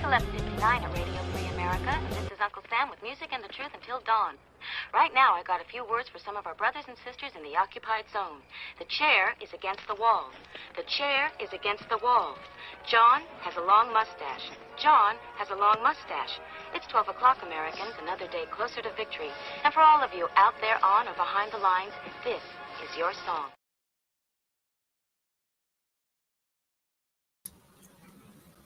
11:59 at Radio Free America, and this is Uncle Sam with music and the truth until dawn. Right now, I got a few words for some of our brothers and sisters in the occupied zone. The chair is against the wall. The chair is against the wall. John has a long mustache. John has a long mustache. It's 12 o'clock, Americans, another day closer to victory. And for all of you out there on or behind the lines, this is your song.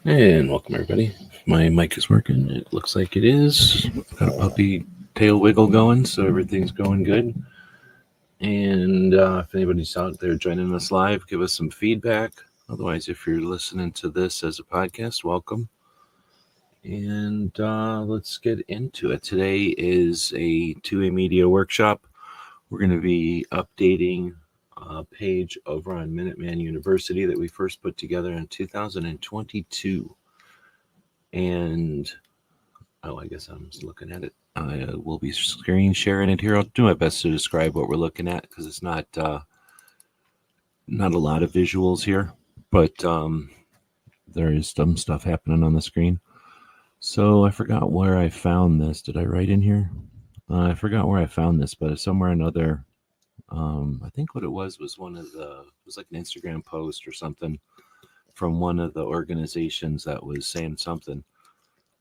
And welcome, everybody. If my mic is working, it looks like it is. Got a puppy tail wiggle going, so everything's going good. And if anybody's out there joining us live, give us some feedback. Otherwise, if you're listening to this as a podcast, welcome. And let's get into it. Today is a 2A Media workshop. We're going to be updating a page over on Minuteman University that we first put together in 2022. And, I guess I'm just looking at it. I will be screen sharing it here. I'll do my best to describe what we're looking at because it's not a lot of visuals here, but there is some stuff happening on the screen. So I forgot where I found this. Did I write in here? I forgot where I found this, but somewhere or another, I think what it was it was like an Instagram post or something from one of the organizations that was saying something,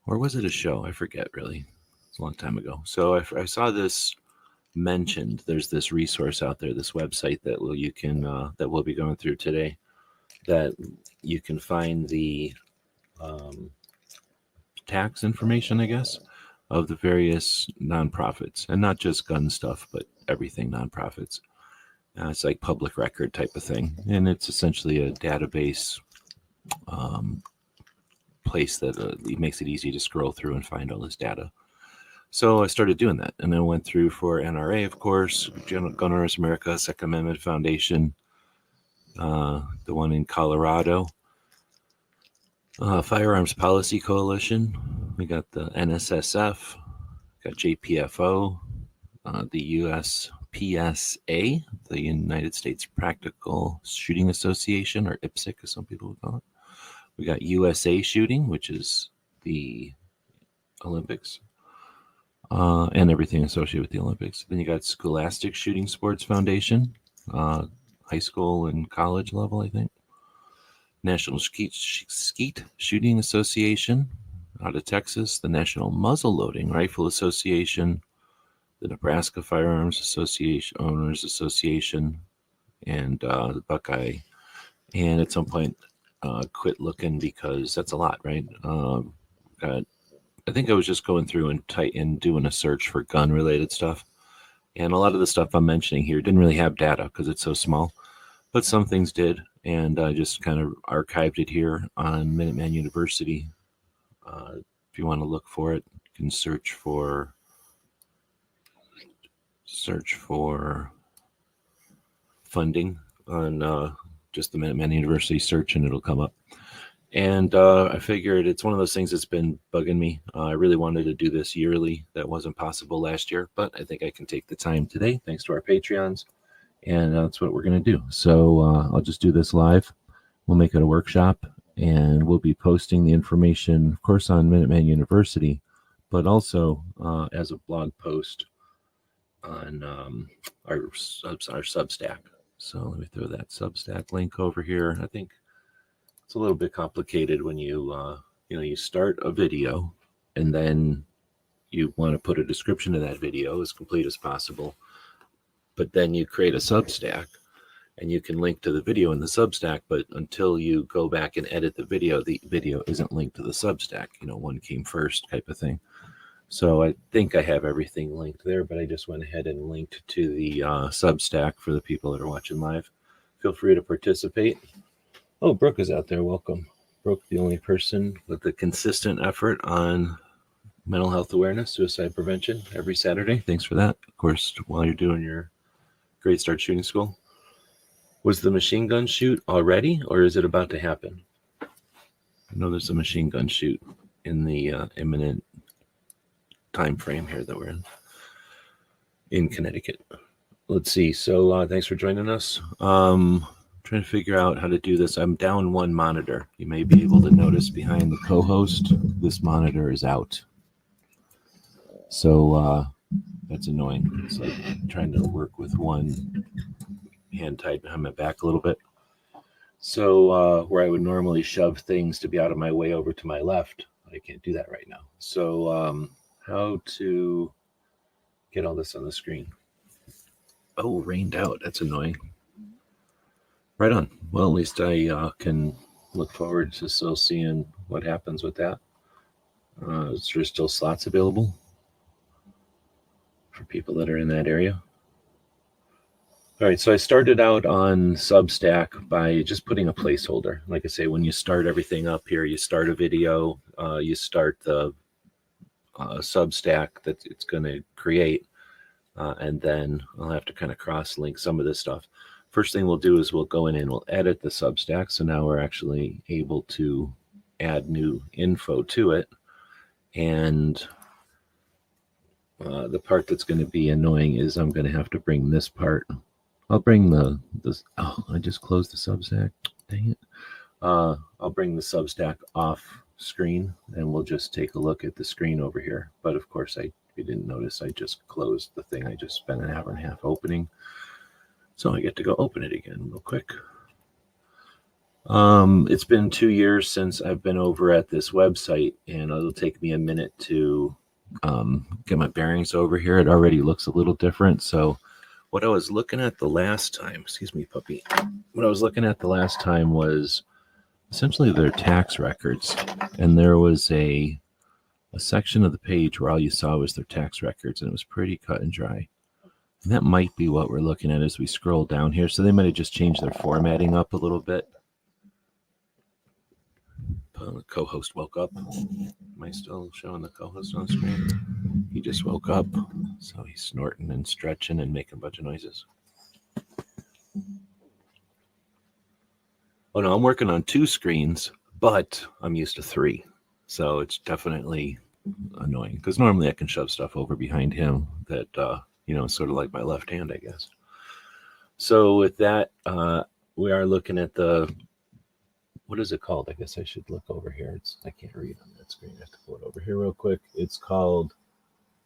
or was it a show? I forget really. It's a long time ago. So I saw this mentioned. There's this resource out there, this website that we'll be going through today, that you can find the tax information, I guess, of the various nonprofits, and not just gun stuff, but everything nonprofits. It's like public record type of thing, and it's essentially a database place that makes it easy to scroll through and find all this data. So I started doing that, and I went through for NRA, of course, Gun Owners America, Second Amendment Foundation, the one in Colorado, Firearms Policy Coalition. We got the NSSF, got JPFO, the USPSA, the United States Practical Shooting Association, or IPSC as some people would call it. We got USA Shooting, which is the Olympics, and everything associated with the Olympics. Then you got Scholastic Shooting Sports Foundation, high school and college level, I think. National Skeet Shooting Association out of Texas, the National Muzzleloading Rifle Association, the Nebraska Firearms Association, Owners Association, and the Buckeye. And at some point, quit looking because that's a lot, right? I think I was just going through and doing a search for gun-related stuff. And a lot of the stuff I'm mentioning here didn't really have data because it's so small. But some things did, and I just kind of archived it here on Minuteman University. If you want to look for it, you can search for funding on just the Minuteman University search, and it'll come up. And I figured it's one of those things that's been bugging me. I really wanted to do this yearly. That wasn't possible last year, but I think I can take the time today, thanks to our Patreons. And that's what we're going to do. So I'll just do this live. We'll make it a workshop, and we'll be posting the information, of course, on Minuteman University, but also as a blog post on our Substack. So let me throw that Substack link over here. I think it's a little bit complicated when you start a video and then you want to put a description of that video as complete as possible. But then you create a Substack and you can link to the video in the Substack, but until you go back and edit the video isn't linked to the Substack. One came first type of thing. So I think I have everything linked there, but I just went ahead and linked to the Substack for the people that are watching live. Feel free to participate. Oh, Brooke is out there. Welcome. Brooke, the only person with a consistent effort on mental health awareness, suicide prevention every Saturday. Thanks for that. Of course, while you're doing your Great Start Shooting School. Was the machine gun shoot already, or is it about to happen? I know there's a machine gun shoot in the imminent time frame here that we're in Connecticut. Let's see. So thanks for joining us. Trying trying to figure out how to do this. I'm down one monitor. You may be able to notice behind the co-host, this monitor is out. So that's annoying. It's like trying to work with one hand tied behind my back a little bit. So where I would normally shove things to be out of my way over to my left, I can't do that right now. So how to get all this on the screen? Oh, rained out. That's annoying. Right on. Well, at least I can look forward to still seeing what happens with that. Is there still slots available for people that are in that area? All right, so I started out on Substack by just putting a placeholder. Like I say, when you start everything up here, you start a video, you start the Substack that it's going to create, and then I'll have to kind of cross-link some of this stuff. First thing we'll do is we'll go in and we'll edit the Substack. So now we're actually able to add new info to it. And the part that's going to be annoying is I'm going to have to bring this part. I'll bring I just closed the Substack. Dang it. I'll bring the Substack off screen and we'll just take a look at the screen over here. But of course, if you didn't notice, I just closed the thing. I just spent an hour and a half opening. So I get to go open it again real quick. It's been 2 years since I've been over at this website, and it'll take me a minute to get my bearings over here. It already looks a little different. So what I was looking at the last time, excuse me, puppy. What I was looking at the last time was essentially their tax records. And there was a section of the page where all you saw was their tax records, and it was pretty cut and dry. And that might be what we're looking at as we scroll down here. So they might have just changed their formatting up a little bit. The co-host woke up. Am I still showing the co-host on the screen? He just woke up. So he's snorting and stretching and making a bunch of noises. Oh no, I'm working on 2 screens, but I'm used to 3. So it's definitely annoying because normally I can shove stuff over behind him that, sort of like my left hand, I guess. So with that, we are looking at what is it called? I guess I should look over here. I can't read on that screen. I have to pull it over here real quick. It's called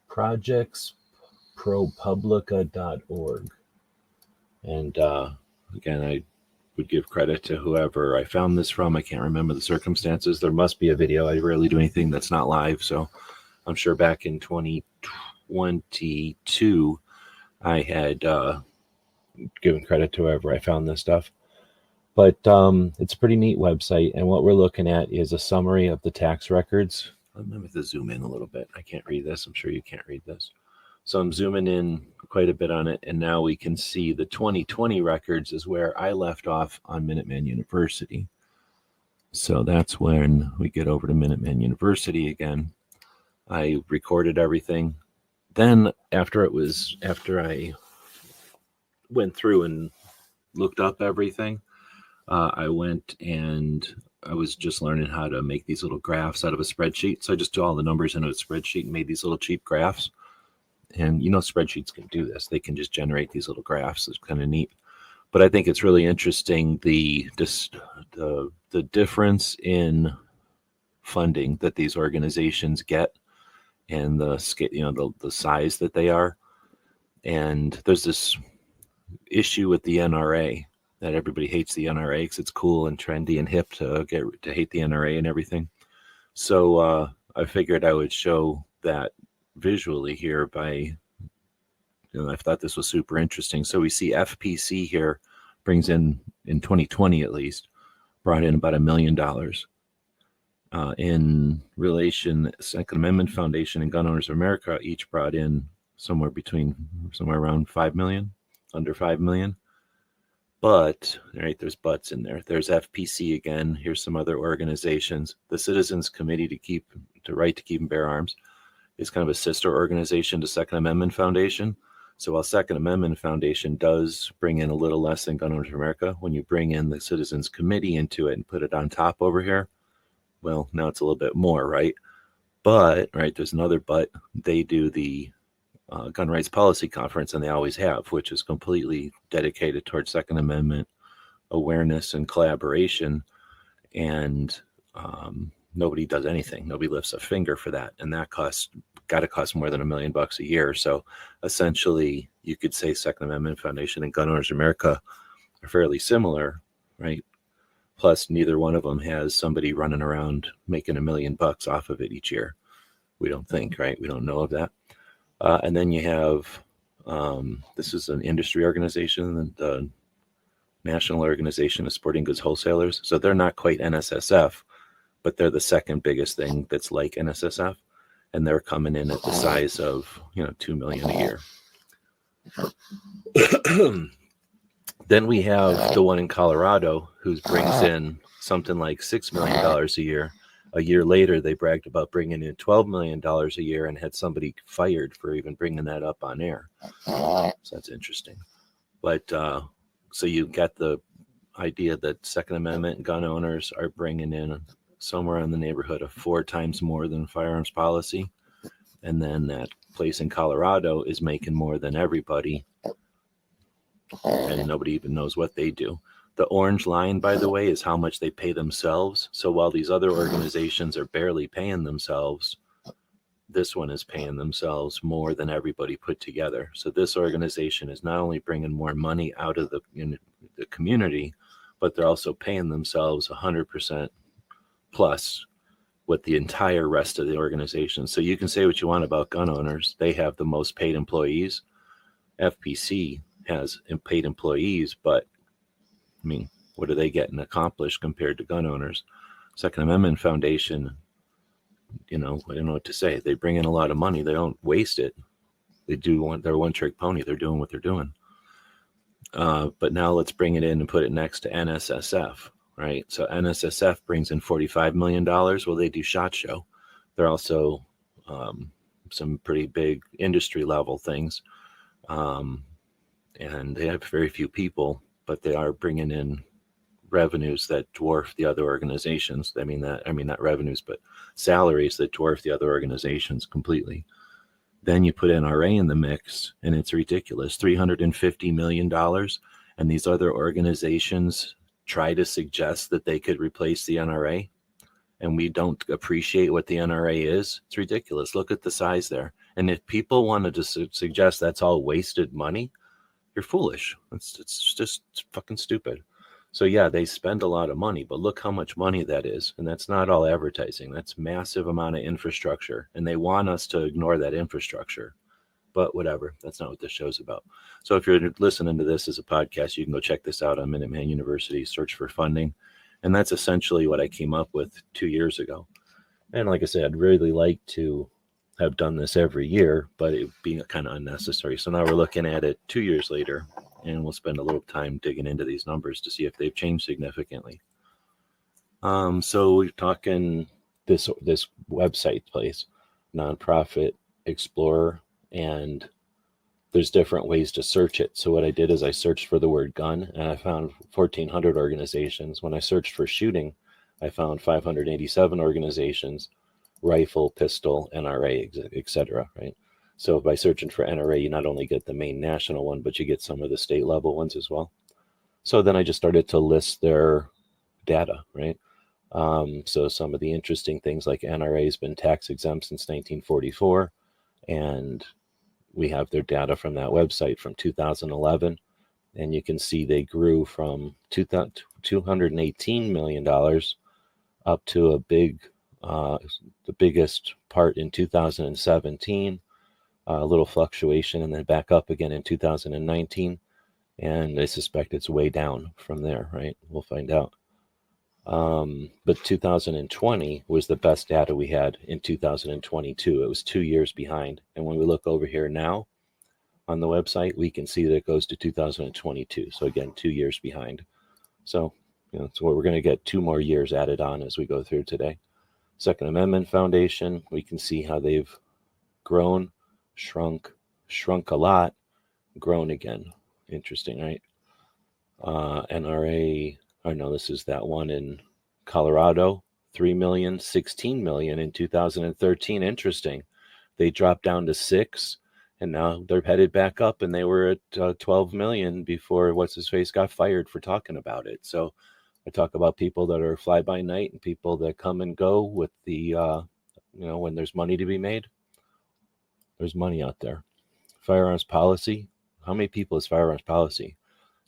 projectspropublica.org. And again, I would give credit to whoever I found this from. I can't remember the circumstances. There must be a video. I rarely do anything that's not live. So I'm sure back in 2022, I had given credit to whoever I found this stuff. But it's a pretty neat website. And what we're looking at is a summary of the tax records. I'm going to zoom in a little bit. I can't read this. I'm sure you can't read this. So I'm zooming in quite a bit on it. And now we can see the 2020 records is where I left off on Minuteman University. So that's when we get over to Minuteman University again. I recorded everything. Then after I went through and looked up everything, I went and I was just learning how to make these little graphs out of a spreadsheet. So I just do all the numbers into a spreadsheet and made these little cheap graphs. And spreadsheets can do this. They can just generate these little graphs. It's kind of neat. But I think it's really interesting the difference in funding that these organizations get and the size that they are. And there's this issue with the NRA that everybody hates the NRA because it's cool and trendy and hip to hate the NRA and everything. So I figured I would show that visually here by, I thought this was super interesting. So we see FPC here brings in 2020 at least, brought in about $1 million. In relation, Second Amendment Foundation and Gun Owners of America each brought in somewhere around 5 million, under 5 million. But, right, there's buts in there. There's FPC again. Here's some other organizations. The Citizens Committee to Right to Keep and Bear Arms is kind of a sister organization to Second Amendment Foundation. So while Second Amendment Foundation does bring in a little less than Gun Owners of America, when you bring in the Citizens Committee into it and put it on top over here, well, now it's a little bit more, right? But, right, there's another but. They do the Gun Rights Policy Conference, and they always have, which is completely dedicated towards Second Amendment awareness and collaboration, and nobody does anything. Nobody lifts a finger for that, and that got to cost more than $1 million a year. So essentially, you could say Second Amendment Foundation and Gun Owners America are fairly similar, right? Plus, neither one of them has somebody running around making $1 million off of it each year. We don't think, right? We don't know of that. And then you have, this is an industry organization, the National Organization of Sporting Goods Wholesalers. So they're not quite NSSF, but they're the second biggest thing that's like NSSF. And they're coming in at the size of, $2 million a year. Then we have the one in Colorado who brings in something like $6 million a year. A year later, they bragged about bringing in $12 million a year and had somebody fired for even bringing that up on air. So that's interesting. But so you get the idea that Second Amendment gun owners are bringing in somewhere in the neighborhood of 4 times more than firearms policy. And then that place in Colorado is making more than everybody. And nobody even knows what they do. The orange line, by the way, is how much they pay themselves. So while these other organizations are barely paying themselves, this one is paying themselves more than everybody put together. So this organization is not only bringing more money out of the community, but they're also paying themselves 100% plus with the entire rest of the organization. So you can say what you want about gun owners. They have the most paid employees. FPC has paid employees, but I mean, what are they getting accomplished compared to gun owners? Second Amendment Foundation, I don't know what to say. They bring in a lot of money. They don't waste it. They're one-trick pony. They're doing what they're doing. But now let's bring it in and put it next to NSSF, right? So NSSF brings in $45 million. Well, they do SHOT Show. They're also some pretty big industry level things. And they have very few people, but they are bringing in revenues that dwarf the other organizations. Not revenues, but salaries that dwarf the other organizations completely. Then you put NRA in the mix, and it's ridiculous, $350 million. And these other organizations try to suggest that they could replace the NRA, and we don't appreciate what the NRA is. It's ridiculous. Look at the size there. And if people wanted to suggest that's all wasted money, you're foolish. It's just fucking stupid. So yeah, they spend a lot of money, but look how much money that is. And that's not all advertising. That's massive amount of infrastructure. And they want us to ignore that infrastructure. But whatever, that's not what this show's about. So if you're listening to this as a podcast, you can go check this out on Minuteman University, search for funding. And that's essentially what I came up with 2 years ago. And like I said, I'd really like to have done this every year, but it being kind of unnecessary. So now we're looking at it 2 years later, and we'll spend a little time digging into these numbers to see if they've changed significantly. So we're talking this website place, Nonprofit Explorer, and there's different ways to search it. So what I did is I searched for the word gun, and I found 1,400 organizations. When I searched for shooting, I found 587 organizations. Rifle, pistol, NRA, etc. Right? So by searching for NRA, you not only get the main national one, but you get some of the state level ones as well. So then I just started to list their data, right? So some of the interesting things, like NRA has been tax exempt since 1944, and we have their data from that website from 2011, and you can see they grew from $218 million up to the biggest part in 2017, a little fluctuation, and then back up again in 2019. And I suspect it's way down from there, right? We'll find out. But 2020 was the best data we had in 2022. It was 2 years behind. And when we look over here now on the website, we can see that it goes to 2022. So again, 2 years behind. So, so we're going to get 2 more years added on as we go through today. Second Amendment Foundation, we can see how they've grown, shrunk a lot, grown again. Interesting, right? NRA, this is that one in Colorado, 3 million, 16 million in 2013. Interesting. They dropped down to 6, And now they're headed back up, and they were at 12 million before what's his face got fired for talking about it. So I talk about people that are fly by night and people that come and go with the, when there's money to be made, there's money out there. Firearms policy. How many people is firearms policy?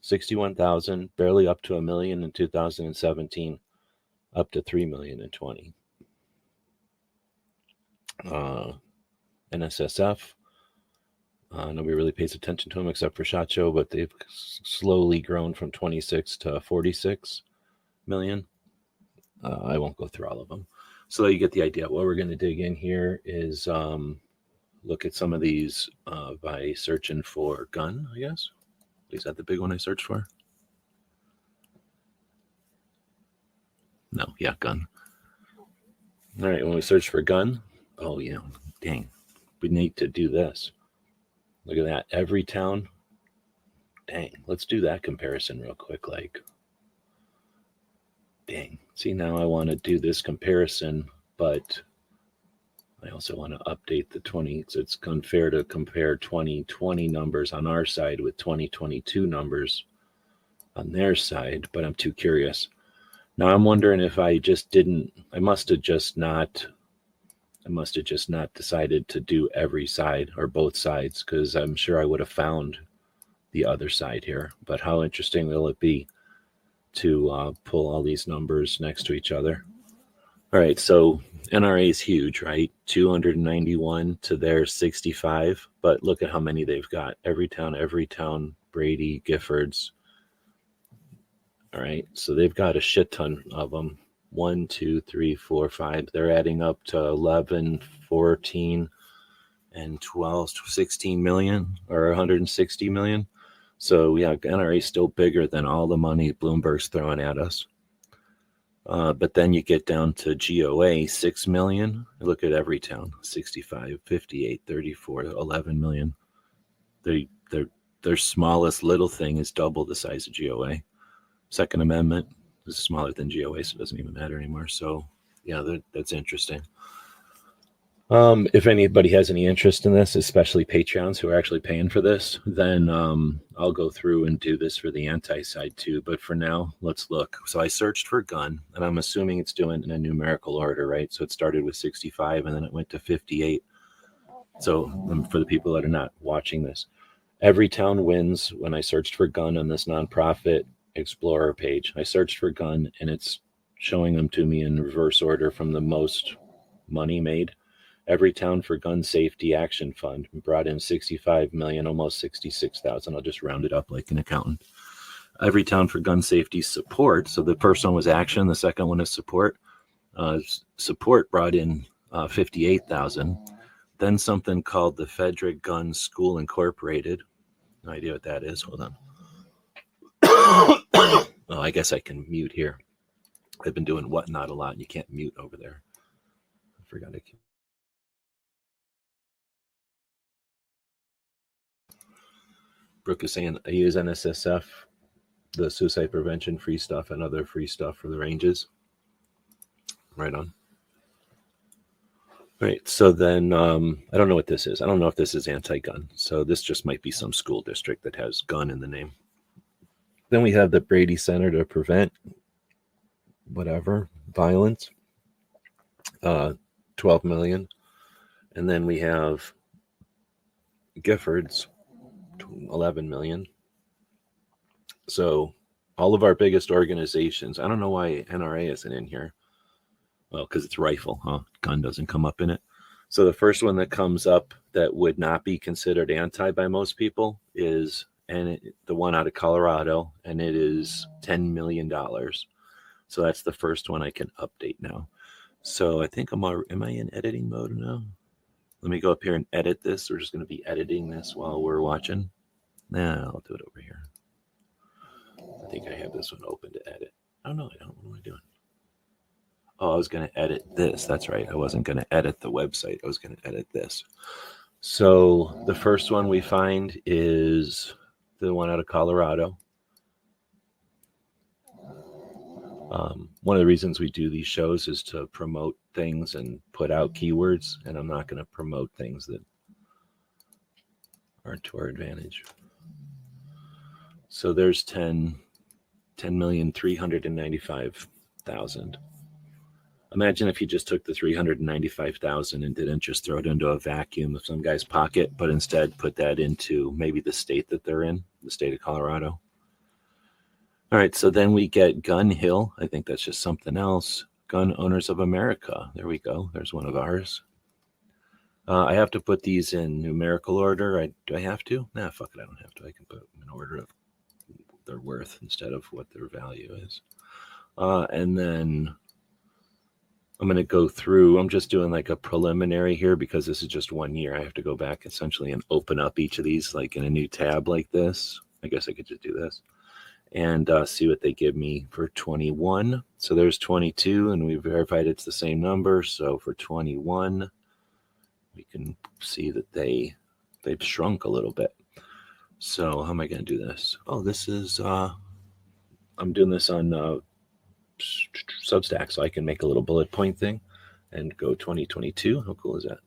61,000, barely up to 1 million in 2017, up to 3 million in 20. NSSF. Nobody really pays attention to them except for SHOT Show, but they've slowly grown from 26 to 46 million. I won't go through all of them. So that you get the idea. What we're going to dig in here is look at some of these by searching for gun, I guess. Is that the big one I searched for? No, yeah, gun. All right, when we search for gun, oh yeah, dang, we need to do this. Look at that, every town. Dang, let's do that comparison real quick. Like, dang, see, now I want to do this comparison, but I also want to update the 20. So it's unfair to compare 2020 numbers on our side with 2022 numbers on their side, but I'm too curious. Now I'm wondering if I must have just not decided to do every side or both sides, because I'm sure I would have found the other side here. But how interesting will it be to pull all these numbers next to each other? All right, so NRA is huge, right? 291 to their 65, but look at how many they've got. Every town, Brady, Giffords. All right, so they've got a shit ton of them. 1, 2, 3, 4, 5. They're adding up to 11, 14, and 12, 16 million or 160 million. So yeah, NRA is still bigger than all the money Bloomberg's throwing at us. But then you get down to GOA, 6 million. Look at every town, 65, 58, 34, 11 million. Their smallest little thing is double the size of GOA. Second Amendment is smaller than GOA, so it doesn't even matter anymore. So yeah, that's interesting. If anybody has any interest in this, especially Patreons who are actually paying for this, then I'll go through and do this for the anti side too. But for now, let's look. So I searched for gun, and I'm assuming it's doing in a numerical order, right? So it started with 65 and then it went to 58. So for the people that are not watching this, every town wins. When I searched for gun on this nonprofit Explorer page, I searched for gun and it's showing them to me in reverse order from the most money made. Every town for Gun Safety Action Fund brought in 65 million, almost 66,000. I'll just round it up like an accountant. Every town for gun safety support. So the first one was action. The second one is support. Support brought in 58,000. Then something called the Frederick Gun School Incorporated. No idea what that is. Hold on. Oh, I guess I can mute here. I've been doing whatnot a lot, and you can't mute over there. I forgot I can. Brooke is saying I use NSSF, the suicide prevention free stuff, and other free stuff for the ranges. Right on. All right, so then I don't know what this is. I don't know if this is anti-gun. So this just might be some school district that has gun in the name. Then we have the Brady Center to prevent whatever violence, 12 million. And then we have Giffords, 11 million. So all of our biggest organizations, I don't know why NRA isn't in here. Well, because it's rifle, huh? Gun doesn't come up in it. So the first one that comes up that would not be considered anti by most people is the one out of Colorado, and it is $10 million. So that's the first one I can update now. So I think am I in editing mode now? Let me go up here and edit this. We're just going to be editing this while we're watching. Nah, I'll do it over here. I think I have this one open to edit. Oh, no, I don't. What am I doing? Oh, I was going to edit this. That's right. I wasn't going to edit the website. I was going to edit this. So the first one we find is the one out of Colorado. One of the reasons we do these shows is to promote things and put out keywords, and I'm not going to promote things that are to our advantage. So there's 10,395,000. Imagine if you just took the 395,000 and didn't just throw it into a vacuum of some guy's pocket, but instead put that into maybe the state that they're in, the state of Colorado. All right, so then we get Gun Hill. I think that's just something else. Gun Owners of America. There we go. There's one of ours. I have to put these in numerical order. Do I have to? Nah, fuck it. I don't have to. I can put them in order of their worth instead of what their value is. And then I'm going to go through. I'm just doing like a preliminary here because this is just 1 year. I have to go back essentially and open up each of these like in a new tab like this. I guess I could just do this and see what they give me for 21. So there's 22, and we verified it's the same number. So for 21, we can see that they've shrunk a little bit. So how am I going to do this? Oh, this is I'm doing this on Substack, so I can make a little bullet point thing and go 2022. How cool is that?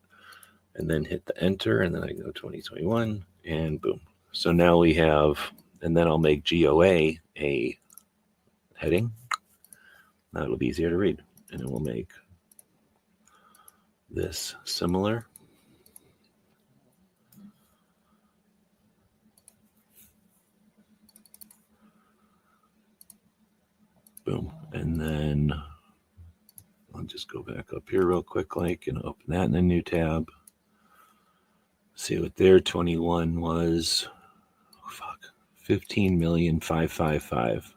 And then hit the enter, and then I can go 2021, and boom. So now we have, and then I'll make GOA a heading. That'll be easier to read. And then we'll make this similar. Boom. And then I'll just go back up here real quick, like, and open that in a new tab. See what their 21 was. Oh, fuck. 15,555,000.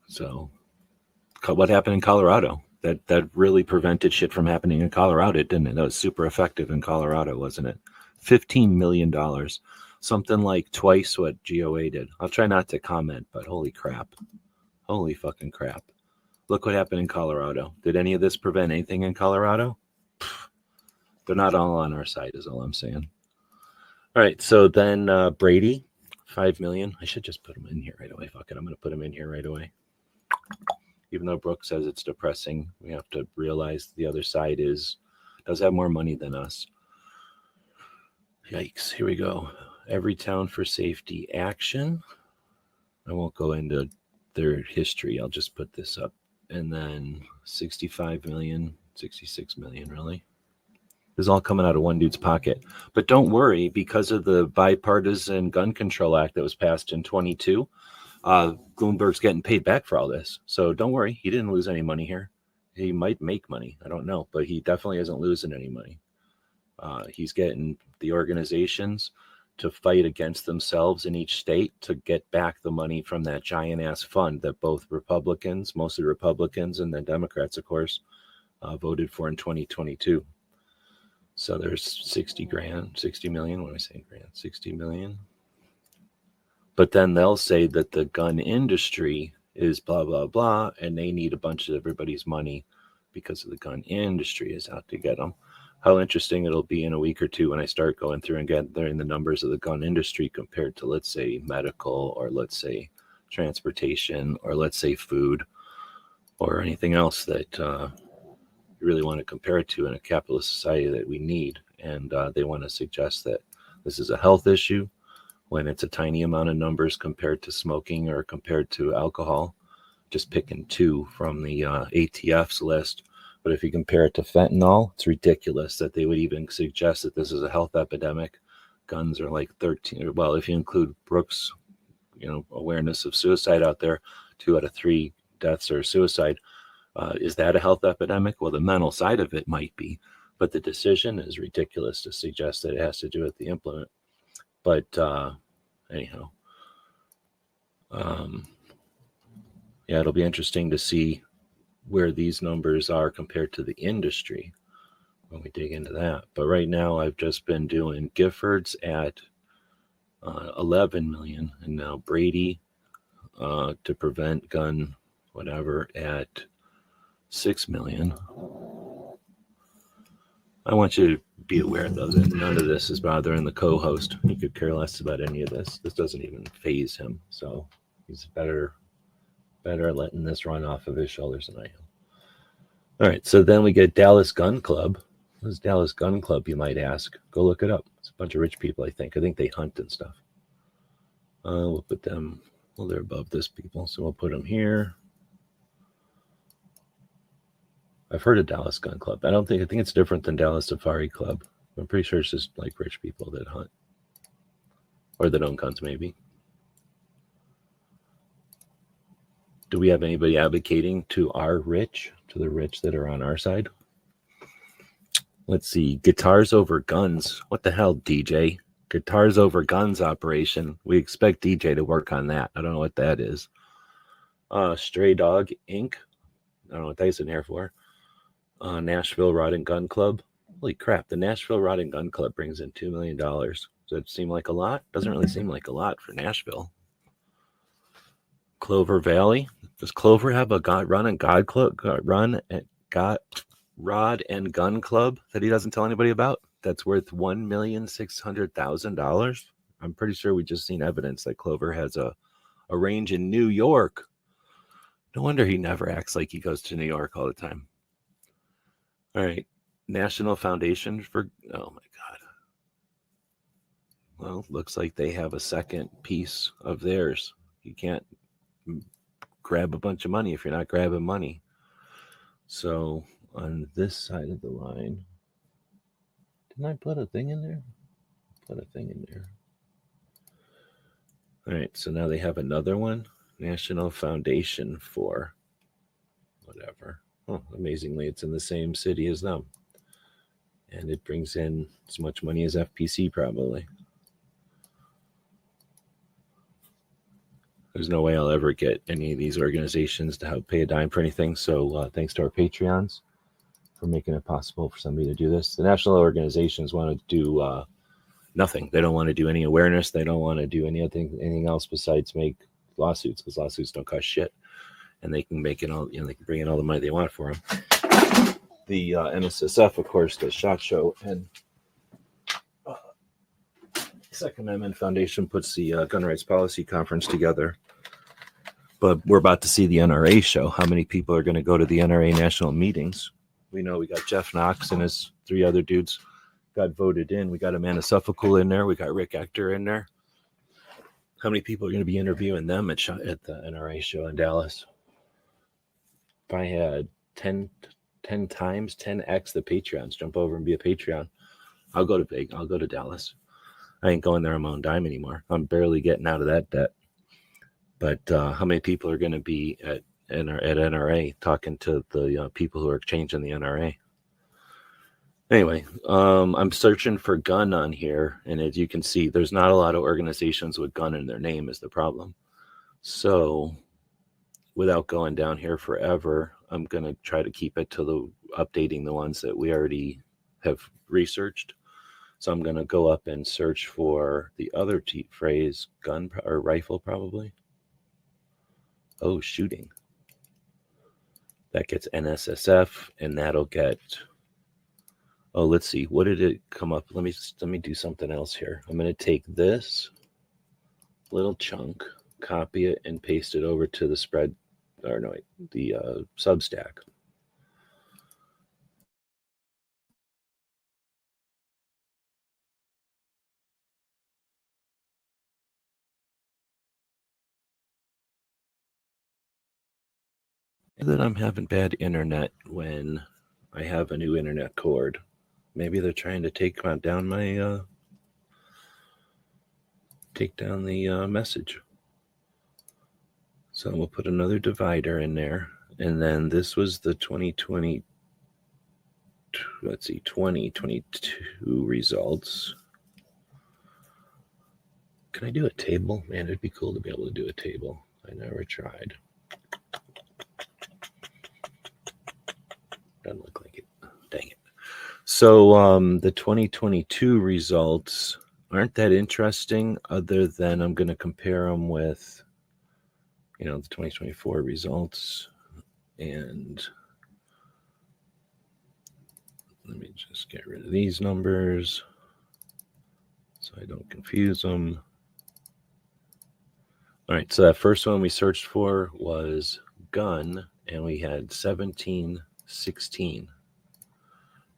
So what happened in Colorado? That really prevented shit from happening in Colorado, didn't it? That was super effective in Colorado, wasn't it? $15 million. Something like twice what GOA did. I'll try not to comment, but holy crap. Holy fucking crap. Look what happened in Colorado. Did any of this prevent anything in Colorado? They're not all on our side, is all I'm saying. All right, so then Brady, 5 million. I should just put him in here right away. Fuck it, I'm going to put him in here right away. Even though Brooke says it's depressing, we have to realize the other side does have more money than us. Yikes, here we go. Everytown for Safety Action. I won't go into their history. I'll just put this up. And then 65 million, 66 million, really. This is all coming out of one dude's pocket. But don't worry, because of the Bipartisan Gun Control Act that was passed in 22, Bloomberg's getting paid back for all this. So don't worry, he didn't lose any money here. He might make money. I don't know, but he definitely isn't losing any money. He's getting the organizations to fight against themselves in each state to get back the money from that giant ass fund that both Republicans, mostly Republicans, and then Democrats, of course, voted for in 2022. So there's 60 million. What am I saying? 60 million. But then they'll say that the gun industry is blah, blah, blah, and they need a bunch of everybody's money because of the gun industry is out to get them. How interesting it'll be in a week or two when I start going through and gathering the numbers of the gun industry compared to, let's say, medical, or let's say transportation, or let's say food, or anything else that you really want to compare it to in a capitalist society that we need. And they want to suggest that this is a health issue when it's a tiny amount of numbers compared to smoking or compared to alcohol. Just picking two from the ATF's list. But if you compare it to fentanyl, it's ridiculous that they would even suggest that this is a health epidemic. Guns are like 13. Well, if you include Brooks, awareness of suicide out there, 2 out of 3 deaths are suicide. Is that a health epidemic? Well, the mental side of it might be, but the decision is ridiculous to suggest that it has to do with the implement. But anyhow, it'll be interesting to see where these numbers are compared to the industry when we dig into that. But right now I've just been doing Giffords at 11 million, and now Brady to prevent gun whatever at 6 million. I want you to be aware, though, that none of this is bothering the co-host. He could care less about any of this. This doesn't even faze him. So he's better letting this run off of his shoulders than I am. All right, so then we get Dallas Gun Club. What is Dallas Gun Club, you might ask? Go look it up. It's a bunch of rich people, I think. I think they hunt and stuff. We'll put them, well, they're above this people, so we'll put them here. I've heard of Dallas Gun Club. I think it's different than Dallas Safari Club. I'm pretty sure it's just like rich people that hunt. Or that own guns, maybe. Do we have anybody advocating to the rich that are on our side? Let's see. Guitars over guns. What the hell, DJ? Guitars over guns operation. We expect DJ to work on that. I don't know what that is. Stray Dog Inc. I don't know what that's in here for. Nashville Rod and Gun Club. Holy crap. The Nashville Rod and Gun Club brings in $2 million. Does it seem like a lot? Doesn't really seem like a lot for Nashville. Clover Valley. Does Clover have a rod and gun club that he doesn't tell anybody about? That's worth $1,600,000. I'm pretty sure we just seen evidence that Clover has a range in New York. No wonder he never acts like he goes to New York all the time. All right. National Foundation for, oh my God. Well, looks like they have a second piece of theirs. You can't grab a bunch of money if you're not grabbing money. So on this side of the line, didn't I put a thing in there? Put a thing in there. All right, so now they have another one, National Foundation for whatever. Oh, amazingly, it's in the same city as them. And it brings in as much money as FPC probably. There's no way I'll ever get any of these organizations to help pay a dime for anything. So thanks to our Patreons for making it possible for somebody to do this. The national organizations want to do nothing. They don't want to do any awareness. They don't want to do anything else besides make lawsuits, because lawsuits don't cost shit. And they can make it all, they can bring in all the money they want for them. The NSSF, of course, does SHOT Show, and Second Amendment Foundation puts the Gun Rights Policy Conference together. But we're about to see the NRA show. How many people are going to go to the NRA national meetings? We know we got Jeff Knox and his 3 other dudes got voted in. We got Amanda Suffolk in there. We got Rick Ector in there. How many people are going to be interviewing them at the NRA show in Dallas? If I had 10 times, 10x the Patreons, jump over and be a Patreon, I'll go to Dallas. I ain't going there on my own dime anymore. I'm barely getting out of that debt. But how many people are going to be at NRA talking to the people who are changing the NRA? Anyway, I'm searching for gun on here, and as you can see, there's not a lot of organizations with gun in their name is the problem. So without going down here forever, I'm going to try to keep it to updating the ones that we already have researched. So I'm going to go up and search for the other phrase, gun or rifle probably. Oh, shooting. That gets NSSF, and that'll get, oh, let's see. What did it come up? Let me do something else here. I'm going to take this little chunk, copy it, and paste it over to the Substack. That I'm having bad internet when I have a new internet cord. Maybe they're trying to take down my message. So we'll put another divider in there, and then this was the 2022 results. Can I do a table? Man, it'd be cool to be able to do a table. I never tried. Doesn't look like it. Dang it. So the 2022 results aren't that interesting, other than I'm going to compare them with, the 2024 results. And let me just get rid of these numbers so I don't confuse them. All right, so that first one we searched for was gun, and we had 1716.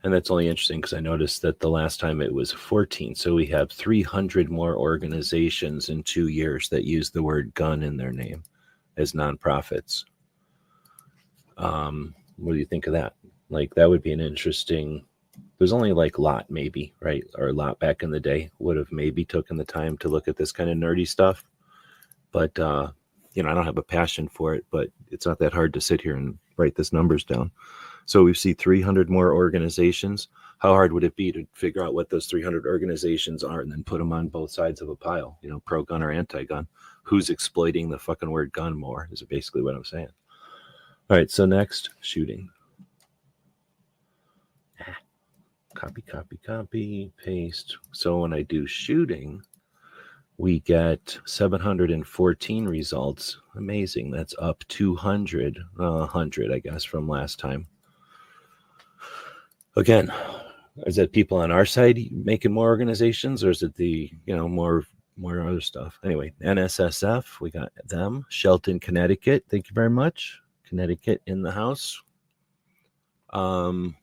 And that's only interesting because I noticed that the last time it was 14. So we have 300 more organizations in 2 years that use the word gun in their name as nonprofits. What do you think of that? Like, that would be an interesting. There's only like Lot, maybe, right? Or Lot back in the day would have maybe taken the time to look at this kind of nerdy stuff. But, I don't have a passion for it, but it's not that hard to sit here and write this numbers down. So we see 300 more organizations. How hard would it be to figure out what those 300 organizations are and then put them on both sides of a pile, pro-gun or anti-gun? Who's exploiting the fucking word gun more is basically what I'm saying. All right, so next, shooting. Copy, paste. So when I do shooting, we get 714 results. Amazing. That's up 200, 100, I guess, from last time. Again, is that people on our side making more organizations, or is it the, more other stuff? Anyway, NSSF, we got them. Shelton, Connecticut. Thank you very much. Connecticut in the house.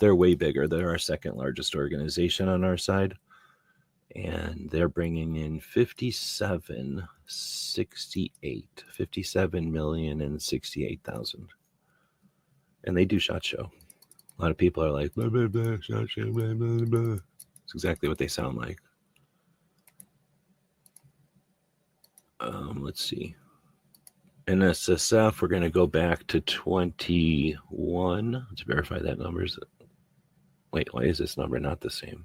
They're way bigger. They're our second largest organization on our side. And they're bringing in 57,068,000. And they do SHOT Show. A lot of people are like, blah, blah, blah, SHOT Show, blah, blah, blah. It's exactly what they sound like. Let's see. NSSF, we're going to go back to 21. Let's verify that number. Wait, why is this number not the same?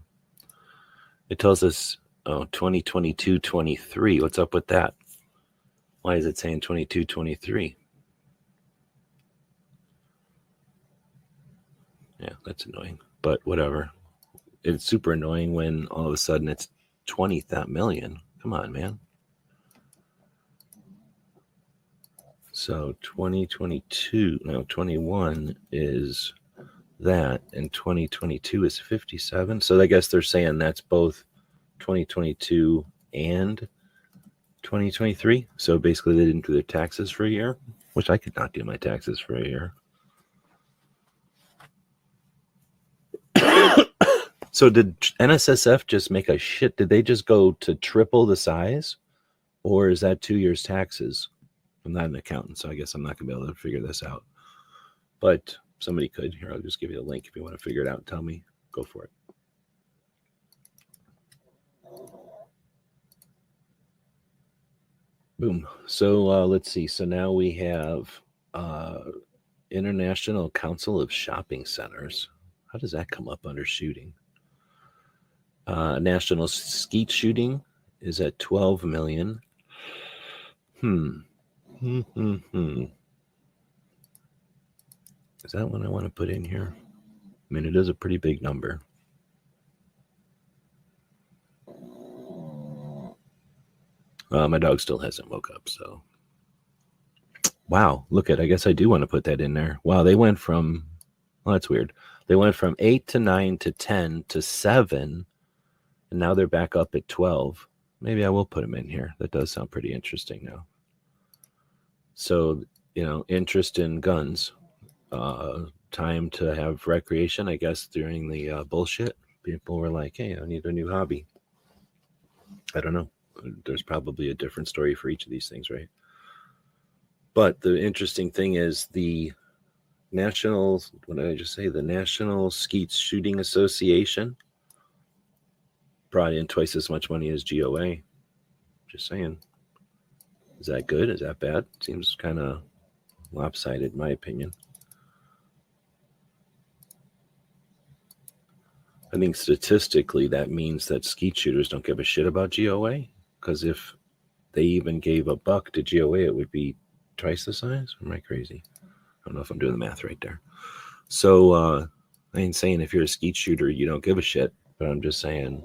It tells us, 2022, 23. What's up with that? Why is it saying 22, 23? Yeah, that's annoying, but whatever. It's super annoying when all of a sudden it's 20 million. Come on, man. So 21 is that, and 2022 is 57. So I guess they're saying that's both 2022 and 2023. So basically they didn't do their taxes for a year, which I could not do my taxes for a year. So did NSSF just make a shit? Did they just go to triple the size? Or is that 2 years taxes? I'm not an accountant, so I guess I'm not going to be able to figure this out. But somebody could. Here, I'll just give you a link if you want to figure it out and tell me. Go for it. Boom. So let's see. So now we have International Council of Shopping Centers. How does that come up under shooting? National Skeet Shooting is at 12 million. Is that one I want to put in here? I mean, it is a pretty big number. My dog still hasn't woke up, so. Wow, look at, I guess I do want to put that in there. Wow, they went from, well, that's weird. They went from 8 to 9 to 10 to 7, and now they're back up at 12. Maybe I will put them in here. That does sound pretty interesting now. So, interest in guns, time to have recreation, I guess, during the bullshit. People were like, hey, I need a new hobby. I don't know. There's probably a different story for each of these things, right? But the interesting thing is the National, what did I just say? The National Skeet Shooting Association brought in twice as much money as GOA. Just saying. Is that good? Is that bad? Seems kind of lopsided, in my opinion. I think statistically that means that skeet shooters don't give a shit about GOA, because if they even gave $1 to GOA, it would be twice the size. Am I crazy? I don't know if I'm doing the math right there. So I ain't saying if you're a skeet shooter, you don't give a shit, but I'm just saying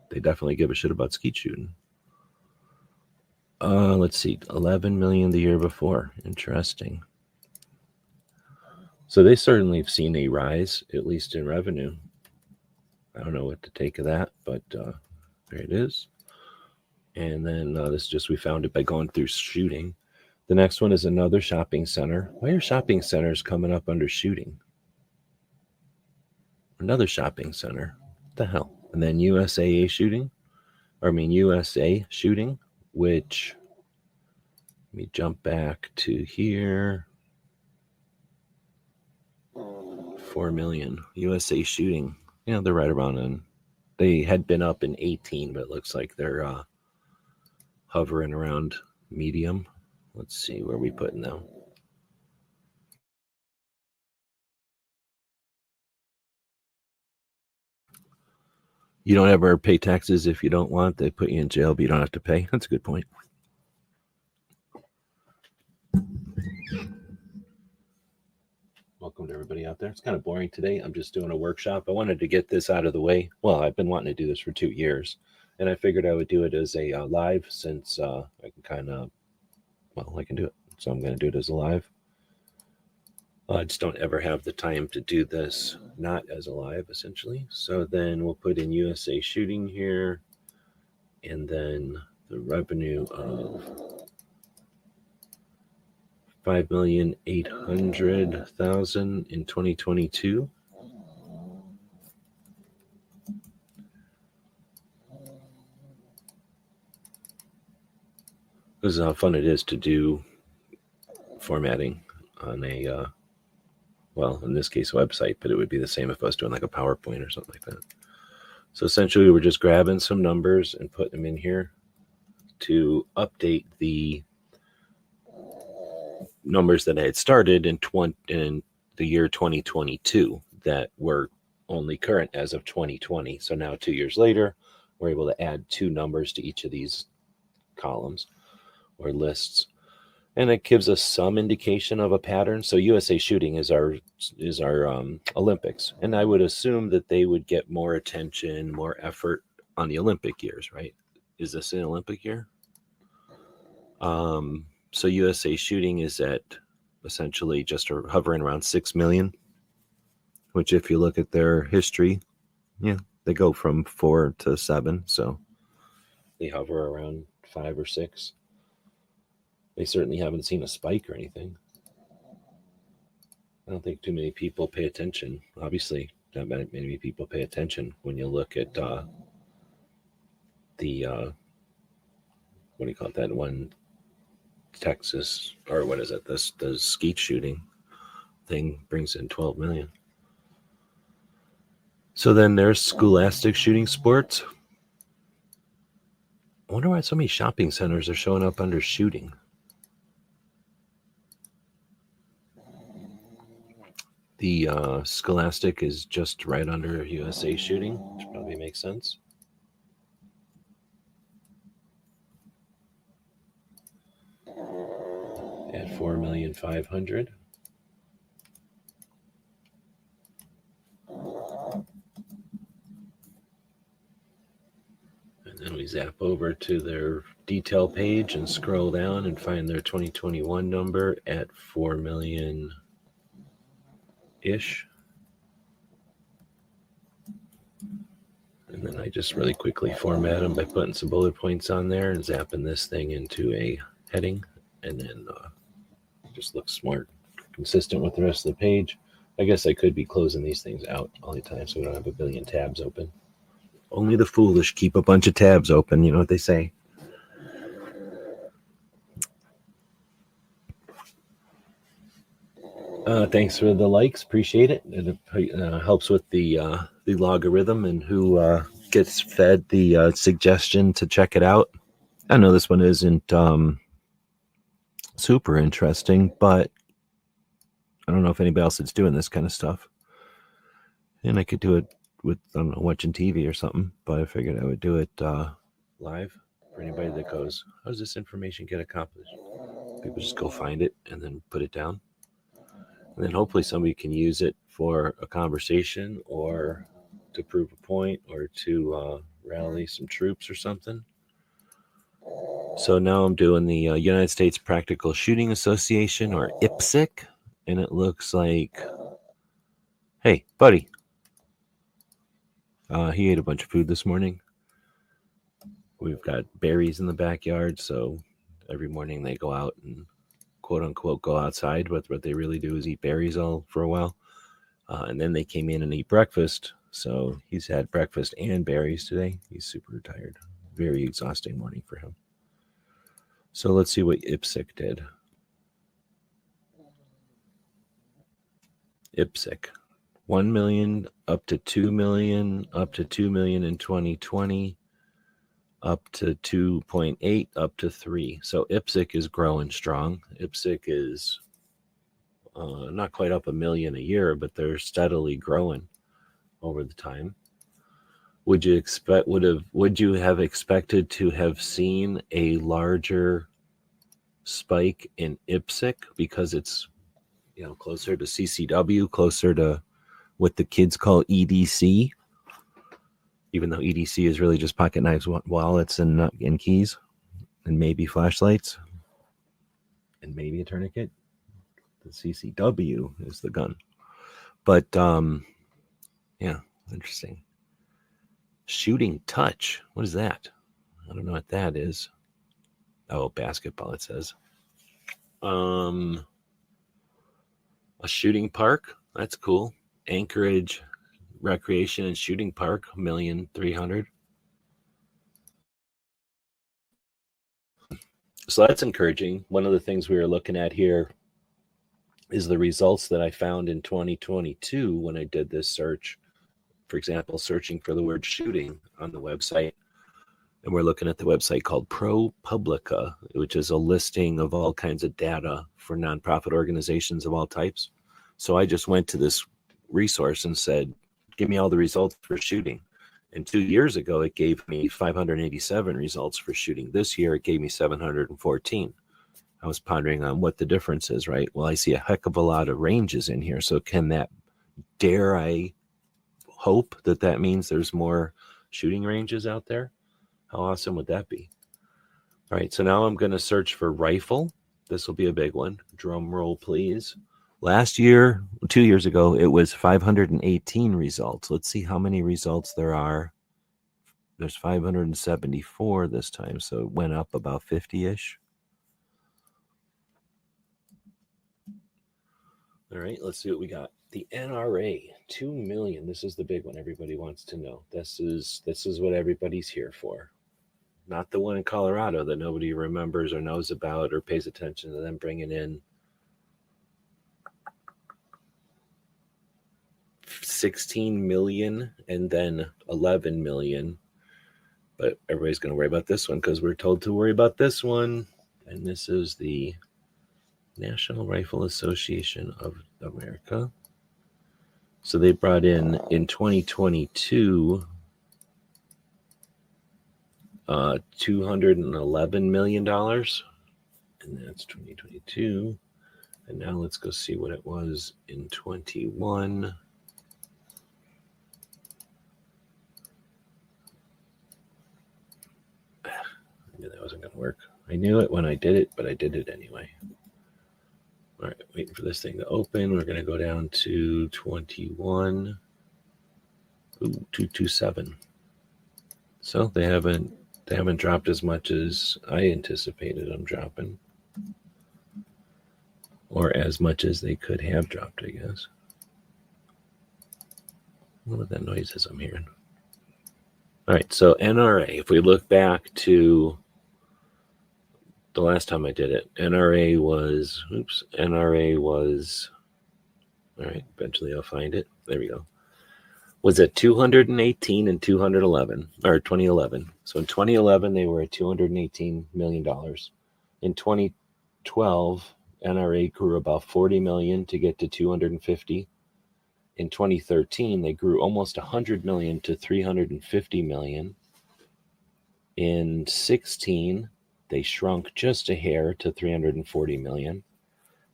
they definitely give a shit about skeet shooting. Let's see, 11 million the year before. Interesting. So they certainly have seen a rise, at least in revenue. I don't know what to take of that, but there it is. And then this just, we found it by going through shooting. The next one is another shopping center. Why are shopping centers coming up under shooting? Another shopping center. What the hell? And then USA shooting, which, let me jump back to here. 4 million. USA shooting. They're right around on. They had been up in 18, but it looks like they're hovering around medium. Let's see where we putting them. You don't ever pay taxes if you don't want. They put you in jail, but you don't have to pay. That's a good point. Welcome to everybody out there. It's kind of boring today. I'm just doing a workshop. I wanted to get this out of the way. Well, I've been wanting to do this for 2 years, and I figured I would do it as a live since I can I can do it. So I'm going to do it as a live. I just don't ever have the time to do this not as a live, essentially. So then we'll put in USA shooting here, and then the revenue of 5,800,000 in 2022. This is how fun it is to do formatting on a in this case, website, but it would be the same if I was doing like a PowerPoint or something like that. So essentially, we're just grabbing some numbers and putting them in here to update the numbers that I had started in the year 2022 that were only current as of 2020. So now 2 years later, we're able to add 2 numbers to each of these columns or lists. And it gives us some indication of a pattern. So USA shooting is our Olympics, and I would assume that they would get more attention, more effort on the Olympic years, right? Is this an Olympic year? So USA shooting is at essentially just hovering around 6 million, which if you look at their history, they go from 4 to 7, so they hover around 5 or 6. They certainly haven't seen a spike or anything. I don't think too many people pay attention. Obviously, not many people pay attention when you look at the what do you call it? That one Texas, or what is it? The skeet shooting thing brings in 12 million. So then there's Scholastic Shooting Sports. I wonder why so many shopping centers are showing up under shooting. The Scholastic is just right under USA shooting, which probably makes sense. At 4,500,000. And then we zap over to their detail page and scroll down and find their 2021 number at 4 million ish. And then I just really quickly format them by putting some bullet points on there and zapping this thing into a heading, and then just looks more consistent with the rest of the page. I guess I could be closing these things out all the time so we don't have a billion tabs open. Only the foolish keep a bunch of tabs open, you know what they say. Thanks for the likes, appreciate it. It helps with the logarithm and who gets fed the suggestion to check it out. I know this one isn't super interesting, but I don't know if anybody else is doing this kind of stuff. And I could do it with, I don't know, watching TV or something, but I figured I would do it live for anybody that goes, how does this information get accomplished? People just go find it and then put it down. And then hopefully somebody can use it for a conversation or to prove a point or to rally some troops or something. So now I'm doing the United States Practical Shooting Association, or IPSC, and it looks like, hey, buddy. He ate a bunch of food this morning. We've got berries in the backyard, so every morning they go out and quote unquote go outside, but what they really do is eat berries all for a while. And then they came in and eat breakfast. So he's had breakfast and berries today. He's super tired. Very exhausting morning for him. So let's see what IPSC did. IPSC, 1 million up to 2 million, up to 2 million in 2020, up to 2.8, up to 3. So IPSC is growing strong. IPSC is not quite up 1 million a year, but they're steadily growing over the time. Would you have expected to have seen a larger spike in IPSC because it's closer to CCW, closer to what the kids call EDC, even though EDC is really just pocket knives, wallets, and keys, and maybe flashlights, and maybe a tourniquet. The CCW is the gun. But yeah, interesting. Shooting touch. What is that? I don't know what that is. Oh, basketball, it says. A shooting park. That's cool. Anchorage Recreation and Shooting Park, 1,300,000. So that's encouraging. One of the things we were looking at here is the results that I found in 2022 when I did this search. For example, searching for the word shooting on the website. And we're looking at the website called ProPublica, which is a listing of all kinds of data for nonprofit organizations of all types. So I just went to this resource and said, give me all the results for shooting. And 2 years ago, it gave me 587 results for shooting. This year, it gave me 714. I was pondering on what the difference is, right? Well, I see a heck of a lot of ranges in here. So dare I hope that means there's more shooting ranges out there? How awesome would that be? All right, so now I'm going to search for rifle. This will be a big one. Drum roll, please. Last year, 2 years ago, it was 518 results. Let's see how many results there are. There's 574 this time, so it went up about 50-ish. All right, let's see what we got. The NRA, 2 million. This is the big one everybody wants to know. This is what everybody's here for. Not the one in Colorado that nobody remembers or knows about or pays attention to them bringing in 16 million and then 11 million. But everybody's going to worry about this one because we're told to worry about this one. And this is the National Rifle Association of America. So they brought in 2022 $211 million, and that's 2022. And now let's go see what it was in 21. I knew that wasn't going to work. I knew it when I did it, but I did it anyway. All right, waiting for this thing to open. We're going to go down to 21. Ooh, 227. So they haven't dropped as much as I anticipated them dropping, or as much as they could have dropped, I guess. What are that noises I'm hearing? All right, so NRA, if we look back to the last time I did it, NRA was, all right, eventually I'll find it. There we go. Was at 218 and 211, or 2011. So in 2011, they were at $218 million. In 2012, NRA grew about 40 million to get to 250. In 2013, they grew almost 100 million to 350 million. In 16, they shrunk just a hair to 340 million.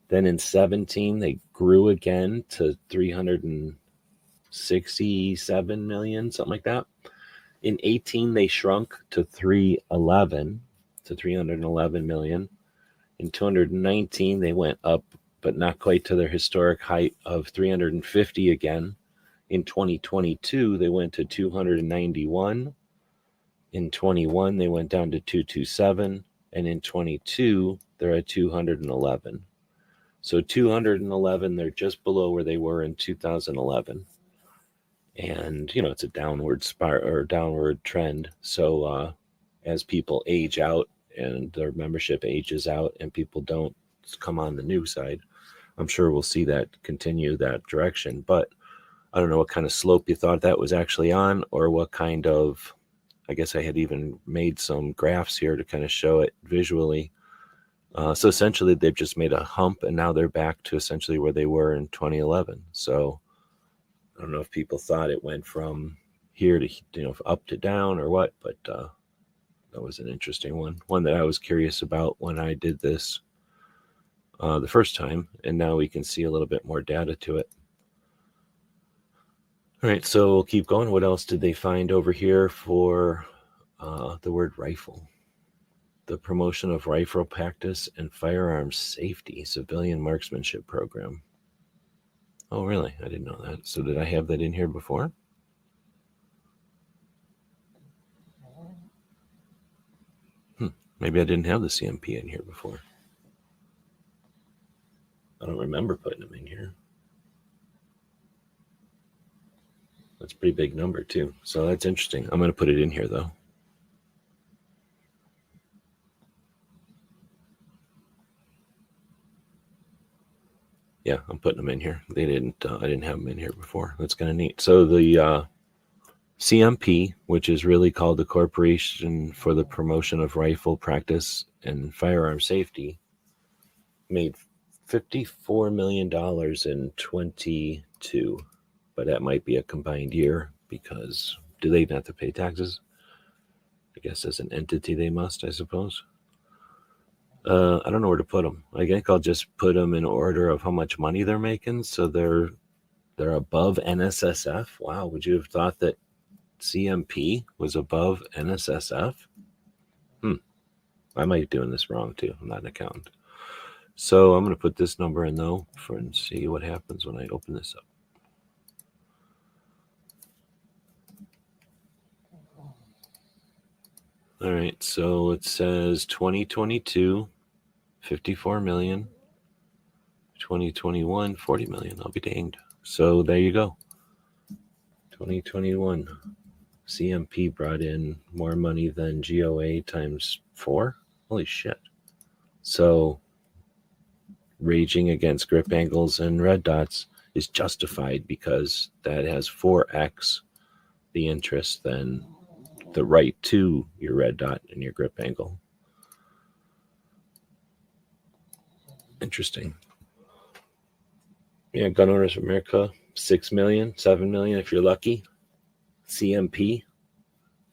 Then in 17, they grew again to 367 million, something like that. In 18, they shrunk to 311 million. In 219, they went up, but not quite to their historic height of 350 again. In 2022, they went to 291. In 21, they went down to 227. And in 22, they're at 211. So 211, they're just below where they were in 2011. And, it's a downward downward trend. So as people age out and their membership ages out and people don't come on the new side, I'm sure we'll see that continue that direction. But I don't know what kind of slope you thought that was actually on, or what kind of, I guess I had even made some graphs here to kind of show it visually. So essentially they've just made a hump and now they're back to essentially where they were in 2011. So I don't know if people thought it went from here to, up to down or what, but that was an interesting one that I was curious about when I did this the first time, and now we can see a little bit more data to it. All right, so we'll keep going. What else did they find over here for the word rifle? The promotion of rifle practice and firearms safety civilian marksmanship program. Oh, really? I didn't know that. So did I have that in here before? Maybe I didn't have the CMP in here before. I don't remember putting them in here. That's a pretty big number too. So that's interesting. I'm going to put it in here though. Yeah, I'm putting them in here. I didn't have them in here before. That's kind of neat. So the CMP, which is really called the Corporation for the Promotion of Rifle Practice and Firearm Safety, made $54 million in 22, but that might be a combined year because do they have to pay taxes? I guess as an entity they must, I suppose. I don't know where to put them. I think I'll just put them in order of how much money they're making. So they're above NSSF. Wow, would you have thought that CMP was above NSSF? I might be doing this wrong too. I'm not an accountant. So I'm going to put this number in though and see what happens when I open this up. All right, so it says 2022, 54 million, 2021, 40 million. I'll be danged. So there you go. 2021, CMP brought in more money than GOA times 4. Holy shit. So raging against grip angles and red dots is justified because that has 4x the interest than the right to your red dot and your grip angle. Interesting. Yeah, Gun Owners of America, 6 million, 7 million if you're lucky. CMP,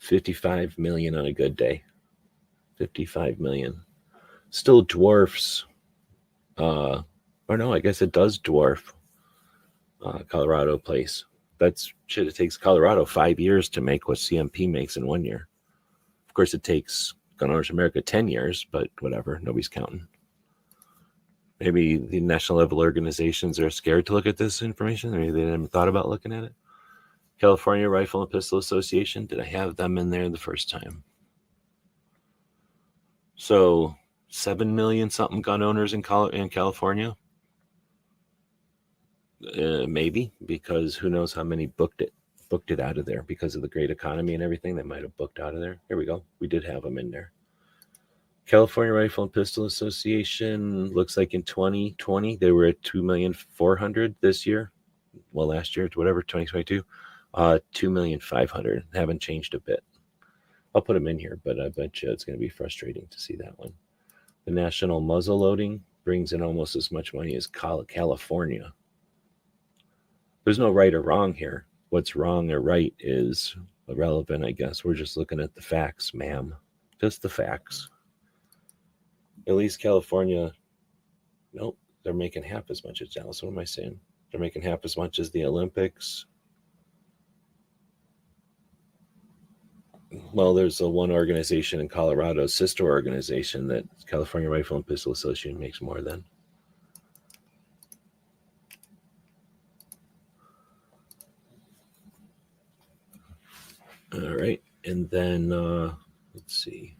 55 million on a good day. 55 million. Still dwarfs, or no, I guess it does dwarf Colorado Place. That's shit. It takes Colorado 5 years to make what CMP makes in 1 year. Of course, it takes Gun Owners of America 10 years, but whatever. Nobody's counting. Maybe the national level organizations are scared to look at this information. Maybe they haven't thought about looking at it. California Rifle and Pistol Association. Did I have them in there the first time? So 7 million something gun owners in California. Maybe, because who knows how many booked it out of there because of the great economy and everything. They might have booked out of there. Here we go. We did have them in there. California Rifle and Pistol Association looks like in 2020 they were at 2,400,000 this year. Well, last year, whatever, 2022, 2,500,000. Haven't changed a bit. I'll put them in here, but I bet you it's going to be frustrating to see that one. The National Muzzle Loading brings in almost as much money as California. There's no right or wrong here. What's wrong or right is irrelevant, I guess. We're just looking at the facts, ma'am. Just the facts. At least California, nope, they're making half as much as Dallas. What am I saying? They're making half as much as the Olympics. Well, there's a one organization in Colorado, sister organization, that California Rifle and Pistol Association makes more than. All right, and then let's see.